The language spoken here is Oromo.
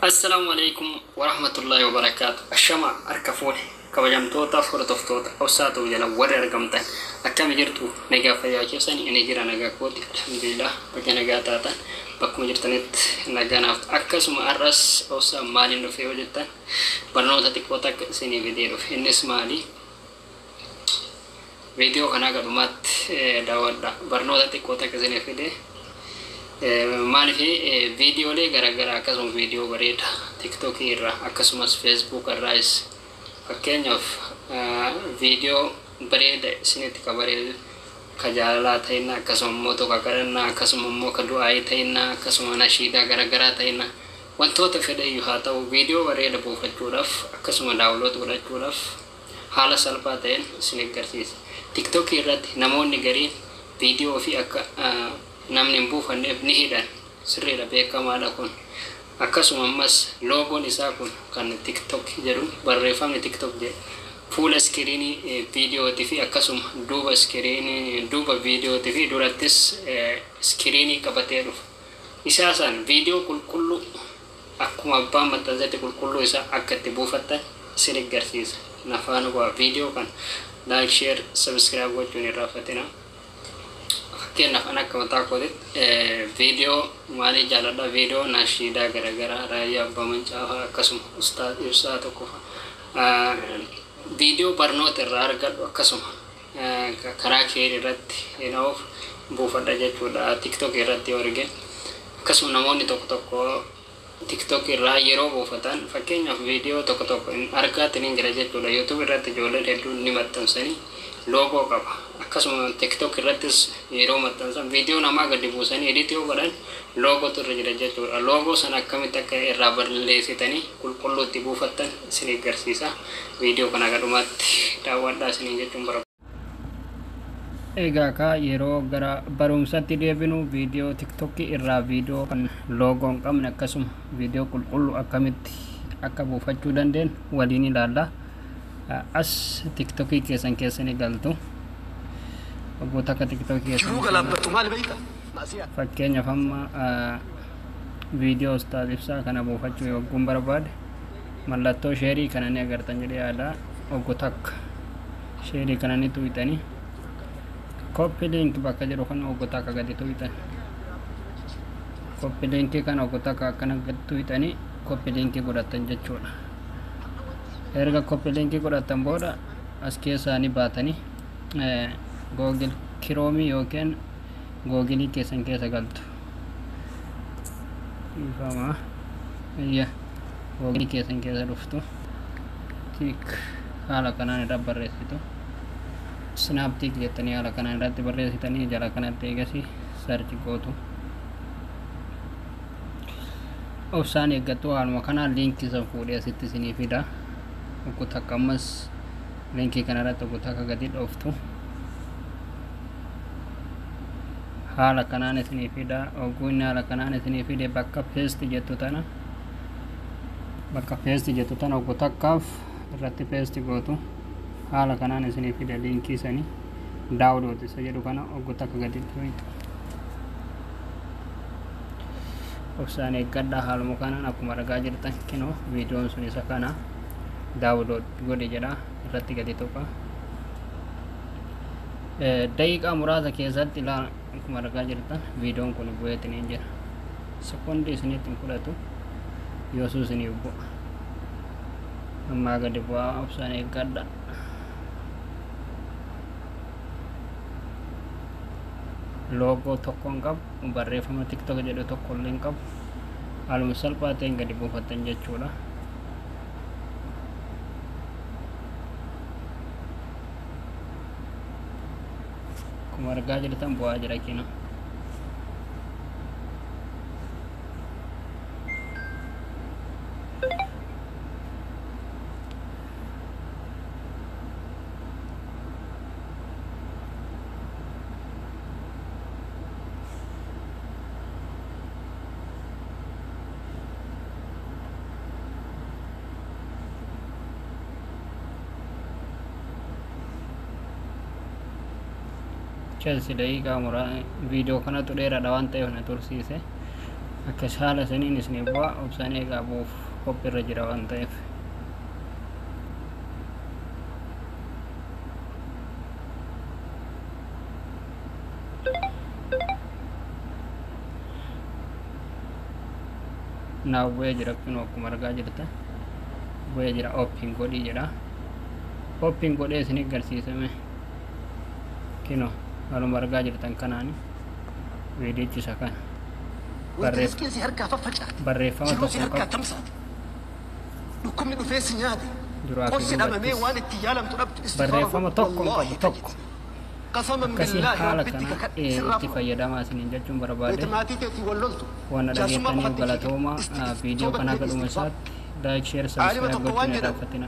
Assalamualaikum warahmatullahi wabarakatuh. Ashama arkafuni kabajamtoota furdoftoota awsaatu jala warra argamtan akkam jirtu nagaa fayyaa keessanii inni jira nagaa kooti alhamdulillah bakka nagaa taatan bakkuma jirtanitti nagaanaaf akkasuma arras awsaa maaliin dhufee yoo jettan barnoota xiqqoo takka isinii fidee dhufe innis maali viidiyoo kanaa gadhumaatti daawwadha barnoota xiqqoo takka isinii fidee maaliif viidiyoolee garaagaraa akkasuma viidiyoo bareeda TikTok irra akkasumas Facebook irraas fakkeenyaaf viidiyoo bareeda isinitti kabareedu ka jaalalaa ta'inna akkasuma immoo tokko kadhannaa akkasuma immoo ka du'aayii ta'inna akkasuma nashiidaa garaagaraa ta'inna wantoota fedhayyuu haa ta'u viidiyoo bareeda buufachuudhaaf akkasuma daawuloot godhachuudhaaf haala salphaa ta'een isin agarsiisa. TikTok irratti namoonni gariin viidiyoo fi akka namni buufanneef ni hidhan sirriidha beekamaadha kun akkasuma ammas loogoon isaa kun kan TikTok jedhu barreeffamni TikTok jedhu fuula iskiriinii viidiyootii fi akkasuma duuba iskiriinii duuba viidiyootii fi durattis iskiriinii qabatee dhufa isaa san viidiyoo qulqulluu akkuma abbaan maxxansaatti qulqulluu isaa akka itti buufattan isin agarsiisa nafaan waa viidiyoo kan like share subscribe gochuun irraa fatina kena anak kota kodit video mali jalada video nasida gara-gara raya bamancaha kasum ustad toko video barno terargat kasum karakter iratti enof bufada jechuudha TikTok irratti orge kasum namoni tokko TikTok irra yeroo buufatan fakkeenyaaf video tokko argaatanii jira jechuudha YouTube irratti ijoolleen hedduun ni maxxansanii logo qaba akkasuma TikTok irrattis yeroo maxxansan video namaa gadi buusanii edit yoo godhan logo turre jira jechuudha logo sana akkamitti akka irraa balleessitanii qulqulluutti buufattan isin agarsiisa video kana gadhumaatti daawwadhaa isin jechuun bara egaa ka yeroo gara barumsatti deebinu video TikTok irraa video kan logo qabne akkasuma video qulqullu akkamitti akka buufachuu dandeen waliin ilaalla as TikTok keessan keessanii galtu waggoota akka TikTok keessan fakkeenyaaf amma viidiyoo ustaad ibsaa kana buufachuu yogguun barbaade mallattoo sheerii kana ni agartan jedhee yaada waggoota akka sheerii kana ni tuqxanii copy link bakka jedhu kan waggoota akka gadi tuqxan copy link kana waggoota akka akkana gadi tuqxanii copy link godhatan jechuudha erga copy link godhatan booda as keessaa ni baatanii Google Chrome yookiin Google keessan keessa galtu ifama Google keessan keessa dhuftu tik haala kanaan irra barreessitu Snaptik jettanii haala kanaan irratti barreessitanii jala kanatti eegasii search gootu obsaan eeggattu haaluma kanaan linkii san fuudhee asitti isinii fida waggoota akka ammas linkii kanarratti waggoota akka gadi dhooftu haala kanaan isinii fida ogummaa haala kanaan isinii fide bakka paste jettu tana waggoota akkaaf irratti paste gootu haala kanaan isinii fida linkii sanii daawuloot isa jedhu kana waggoota akka gadi dhooftu obsaan eeggadhaa haaluma kanaan akkuma argaa jirtan kinoo viidiyoon sun isa kana daawuloot godhe jedha irratti gadi tuqa daqiiqaa muraasa keessatti ilaala akkuma argaa jirtan viidiyoon kun bu'eetiin jira sekoondii isinitti fudhatu yoosuu isinii bu'a ammaa gadi bu'aa obsaan eeggadha logo tokko hin qabu barreeffama TikTok jedhu tokko illee hin qabu haaluma salphaa ta'een gadi buufattan jechuudha akkuma argaa jirtan bu'aa jira kina Chelsea daqiiqaa muraa viidiyoo kanatu dheeraadha waan ta'eef na tursiise akkas haala saniin isinii bu'aa obsanii eegaabuuf qophiirra jira waan ta'eef. Naa bu'ee jira kunoo akkuma argaa jirta bu'ee jira ooppiin godhii jedha ooppiin godhee isinii agarsiisame kinoo haaluma argaa jirtan kanaani viidiyochi isa kana barreeffama tokko qabu duraa fi barreeffama tokko qabu tokko akkasii haala kana itti fayyadamaa isiniin jechuun barbaade waan dhageettaniif galatooma viidiyoo kana gadhuma isaatti laayik sheer sabskiraayib gochuun irraa fatina.